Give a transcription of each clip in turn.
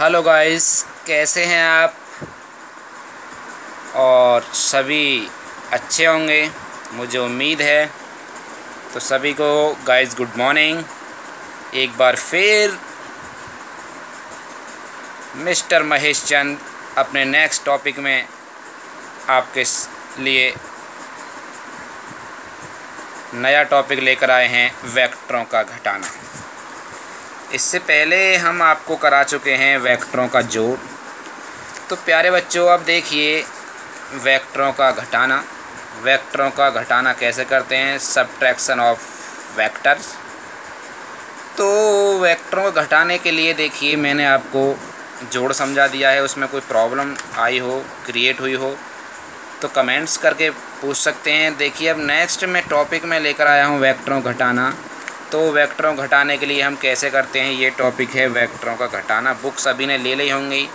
Hello guys, कैसे हैं आप? और सभी अच्छे होंगे, मुझे उम्मीद है। तो सभी को गाइस गुड मॉर्निंग। एक बार फिर मिस्टर महेश चंद अपने नेक्स्ट टॉपिक में आपके लिए नया टॉपिक लेकर आए हैं, वेक्टरों का घटाना। इससे पहले हम आपको करा चुके हैं वेक्टरों का जोड़। तो प्यारे बच्चों, अब देखिए वेक्टरों का घटाना। वेक्टरों का घटाना कैसे करते हैं? Subtraction of vectors. तो वेक्टरों को घटाने के लिए देखिए मैंने आपको जोड़ समझा दिया है। उसमें कोई प्रॉब्लम आई हो, क्रिएट हुई हो तो कमेंट्स करके पूछ सकते हैं। देखिए अब नेक्स्ट मैं टॉपिक में लेकर आया हूँ वेक्टरों घटाना। तो वेक्टरों घटाने के लिए हम कैसे करते हैं, ये टॉपिक है वेक्टरों का घटाना। बुक सभी ने ले ली होंगी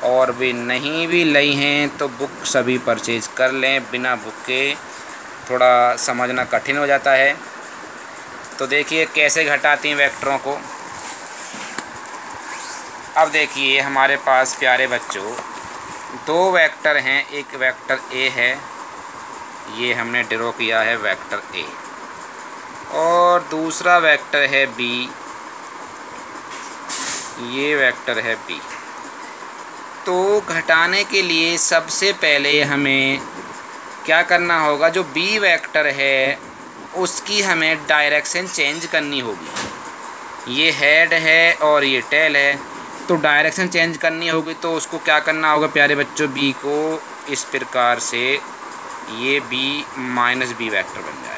और भी नहीं भी ली हैं तो बुक सभी परचेज कर लें। बिना बुक के थोड़ा समझना कठिन हो जाता है। तो देखिए कैसे घटाती हैं वेक्टरों को। अब देखिए हमारे पास प्यारे बच्चों दो वेक्टर हैं। एक वेक्टर ए है, ये हमने ड्रॉ किया है वेक्टर ए, और दूसरा वेक्टर है बी, ये वेक्टर है बी। तो घटाने के लिए सबसे पहले हमें क्या करना होगा, जो बी वेक्टर है उसकी हमें डायरेक्शन चेंज करनी होगी। ये हेड है और ये टेल है, तो डायरेक्शन चेंज करनी होगी। तो उसको क्या करना होगा प्यारे बच्चों, बी को इस प्रकार से, ये बी माइनस बी वेक्टर बन जाएगा।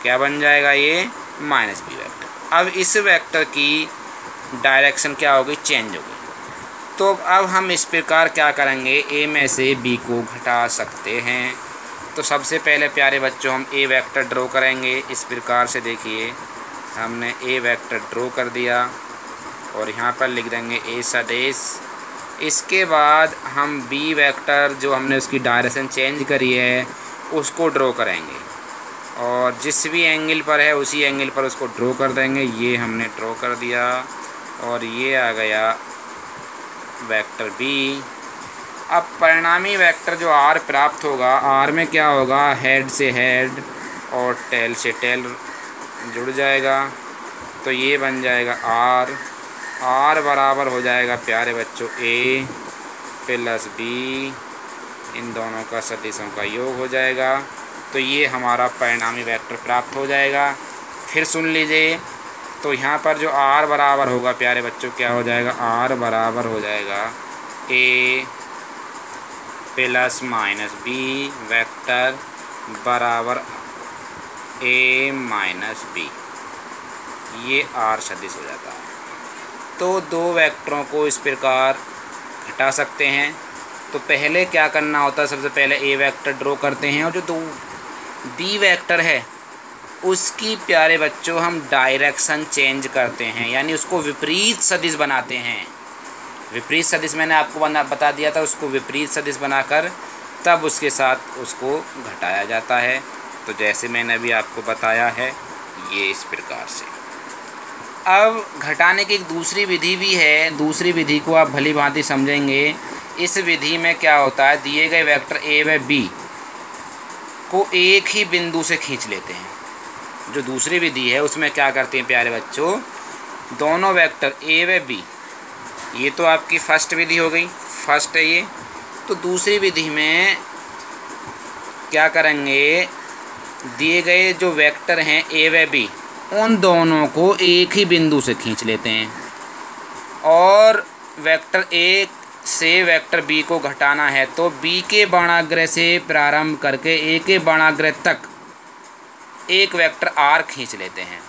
क्या बन जाएगा? ये माइनस बी वेक्टर। अब इस वेक्टर की डायरेक्शन क्या होगी? चेंज होगी। तो अब हम इस प्रकार क्या करेंगे, ए में से बी को घटा सकते हैं। तो सबसे पहले प्यारे बच्चों हम ए वेक्टर ड्रॉ करेंगे। इस प्रकार से देखिए हमने ए वेक्टर ड्रॉ कर दिया और यहाँ पर लिख देंगे ए सदिश। इसके बाद हम बी वेक्टर जो हमने उसकी डायरेक्शन चेंज करी है उसको ड्रॉ करेंगे और जिस भी एंगल पर है उसी एंगल पर उसको ड्रॉ कर देंगे। ये हमने ड्रॉ कर दिया और ये आ गया वेक्टर बी। अब परिणामी वेक्टर जो आर प्राप्त होगा, आर में क्या होगा, हेड से हेड और टेल से टेल जुड़ जाएगा। तो ये बन जाएगा आर। आर बराबर हो जाएगा प्यारे बच्चों ए प्लस बी, इन दोनों का सदिशों का योग हो जाएगा। तो ये हमारा परिणामी वेक्टर प्राप्त हो जाएगा। फिर सुन लीजिए, तो यहाँ पर जो आर बराबर होगा प्यारे बच्चों क्या हो जाएगा, आर बराबर हो जाएगा ए प्लस माइनस बी वेक्टर बराबर ए माइनस बी। ये आर सदिश हो जाता है। तो दो वेक्टरों को इस प्रकार घटा सकते हैं। तो पहले क्या करना होता है, सबसे पहले ए वेक्टर ड्रॉ करते हैं और जो दो बी वेक्टर है उसकी प्यारे बच्चों हम डायरेक्शन चेंज करते हैं, यानी उसको विपरीत सदिश बनाते हैं। विपरीत सदिश मैंने आपको बता दिया था, उसको विपरीत सदिश बनाकर तब उसके साथ उसको घटाया जाता है। तो जैसे मैंने अभी आपको बताया है ये इस प्रकार से। अब घटाने की एक दूसरी विधि भी है। दूसरी विधि को आप भली भांति समझेंगे। इस विधि में क्या होता है, दिए गए वेक्टर ए व बी को एक ही बिंदु से खींच लेते हैं। जो दूसरी विधि है उसमें क्या करते हैं प्यारे बच्चों, दोनों वेक्टर ए व बी, ये तो आपकी फर्स्ट विधि हो गई, फर्स्ट है ये। तो दूसरी विधि में क्या करेंगे, दिए गए जो वेक्टर हैं ए व बी उन दोनों को एक ही बिंदु से खींच लेते हैं और वेक्टर ए से वेक्टर बी को घटाना है तो बी के बाणाग्रह से प्रारंभ करके ए के बाणाग्रह तक एक वेक्टर आर खींच लेते हैं।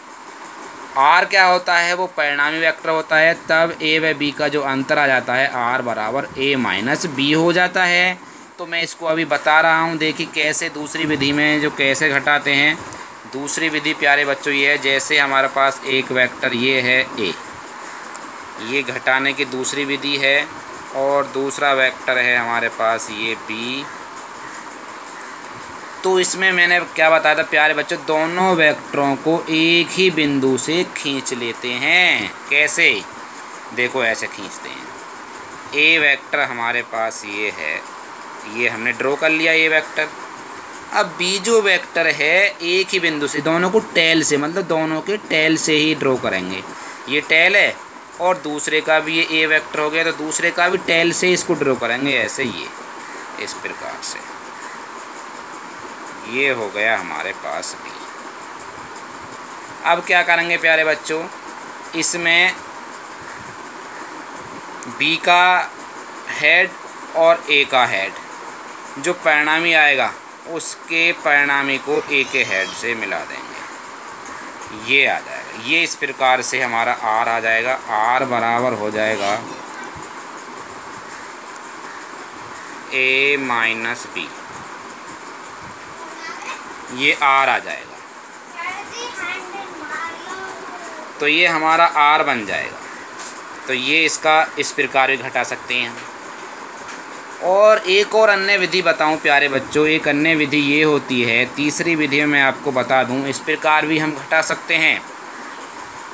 आर क्या होता है, वो परिणामी वेक्टर होता है। तब ए व बी का जो अंतर आ जाता है आर बराबर ए माइनस बी हो जाता है। तो मैं इसको अभी बता रहा हूँ, देखिए कैसे दूसरी विधि में जो कैसे घटाते हैं। दूसरी विधि प्यारे बच्चों ये है, जैसे हमारे पास एक वेक्टर ये है ए, ये घटाने की दूसरी विधि है, और दूसरा वेक्टर है हमारे पास ये बी। तो इसमें मैंने क्या बताया था प्यारे बच्चों, दोनों वेक्टरों को एक ही बिंदु से खींच लेते हैं। कैसे? देखो ऐसे खींचते हैं। ए वेक्टर हमारे पास ये है, ये हमने ड्रॉ कर लिया ए वेक्टर। अब बी जो वेक्टर है एक ही बिंदु से, दोनों को टेल से, मतलब दोनों के टेल से ही ड्रॉ करेंगे। ये टेल है और दूसरे का भी ये ए वेक्टर हो गया, तो दूसरे का भी टेल से इसको ड्रॉ करेंगे, ऐसे ये इस प्रकार से। ये हो गया हमारे पास बी। अब क्या करेंगे प्यारे बच्चों, इसमें बी का हेड और ए का हेड, जो परिणामी आएगा उसके परिणामी को ए के हेड से मिला देंगे, ये आ जाएगा। ये इस प्रकार से हमारा आर आ जाएगा। आर बराबर हो जाएगा ए माइनस बी, ये आर आ जाएगा। तो ये हमारा आर बन जाएगा। तो ये इसका इस प्रकार भी घटा सकते हैं हम। और एक और अन्य विधि बताऊं प्यारे बच्चों, एक अन्य विधि ये होती है, तीसरी विधि में मैं आपको बता दूं, इस प्रकार भी हम घटा सकते हैं।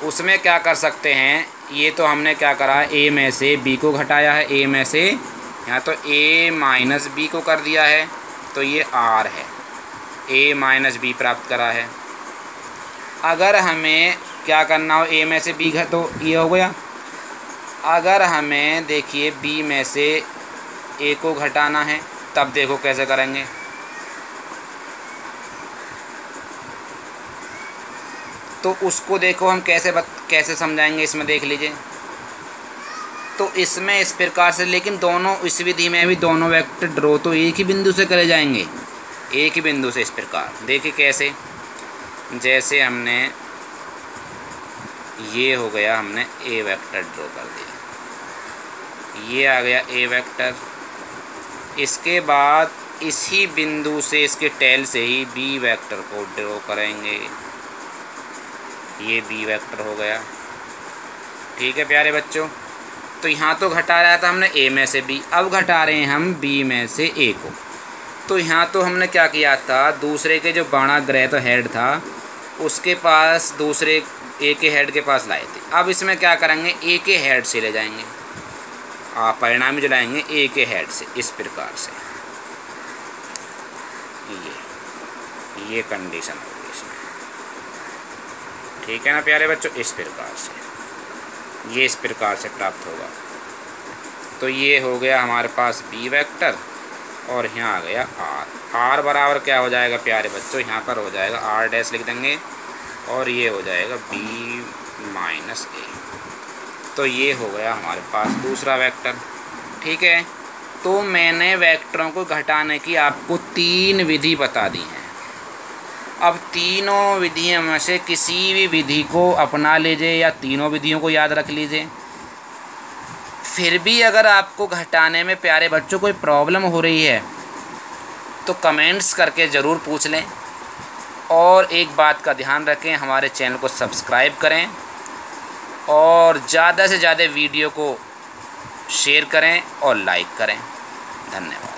उसमें क्या कर सकते हैं, ये तो हमने क्या करा, ए में से बी को घटाया है, ए में से यहाँ तो ए माइनस बी को कर दिया है, तो ये आर है, ए माइनस बी प्राप्त करा है। अगर हमें क्या करना हो, ए में से बी तो ये हो गया। अगर हमें देखिए बी में से ए को घटाना है, तब देखो कैसे करेंगे। तो उसको देखो हम कैसे समझाएंगे, इसमें देख लीजिए। तो इसमें इस प्रकार से, लेकिन दोनों इस विधि में भी दोनों वेक्टर ड्रॉ तो एक ही बिंदु से करे जाएंगे, एक ही बिंदु से। इस प्रकार देखिए कैसे, जैसे हमने ये हो गया, हमने ए वेक्टर ड्रॉ कर दिया, ये आ गया ए वेक्टर। इसके बाद इसी बिंदु से, इसके टेल से ही बी वेक्टर को ड्रॉ करेंगे, ये बी वेक्टर हो गया। ठीक है प्यारे बच्चों, तो यहाँ तो घटा रहा था हमने ए में से बी, अब घटा रहे हैं हम बी में से ए को। तो यहाँ तो हमने क्या किया था, दूसरे के जो बाणाग्रह तो हेड था उसके पास, दूसरे ए के हेड के पास लाए थे। अब इसमें क्या करेंगे, ए के हेड से ले जाएंगे, परिणामी जो लाएंगे ए के हेड से, इस प्रकार से। ये कंडीशन होगी इसमें। ठीक है ना प्यारे बच्चों, इस प्रकार से, ये इस प्रकार से प्राप्त होगा। तो ये हो गया हमारे पास बी वेक्टर, और यहाँ आ गया आर। आर बराबर क्या हो जाएगा प्यारे बच्चों, यहाँ पर हो जाएगा आर डैश लिख देंगे, और ये हो जाएगा बी माइनस ए। तो ये हो गया हमारे पास दूसरा वेक्टर। ठीक है, तो मैंने वेक्टरों को घटाने की आपको 3 विधि बता दी हैं। अब तीनों विधियों में से किसी भी विधि को अपना लीजिए या तीनों विधियों को याद रख लीजिए। फिर भी अगर आपको घटाने में प्यारे बच्चों कोई प्रॉब्लम हो रही है तो कमेंट्स करके ज़रूर पूछ लें। और एक बात का ध्यान रखें, हमारे चैनल को सब्सक्राइब करें और ज़्यादा से ज़्यादा वीडियो को शेयर करें और लाइक करें। धन्यवाद।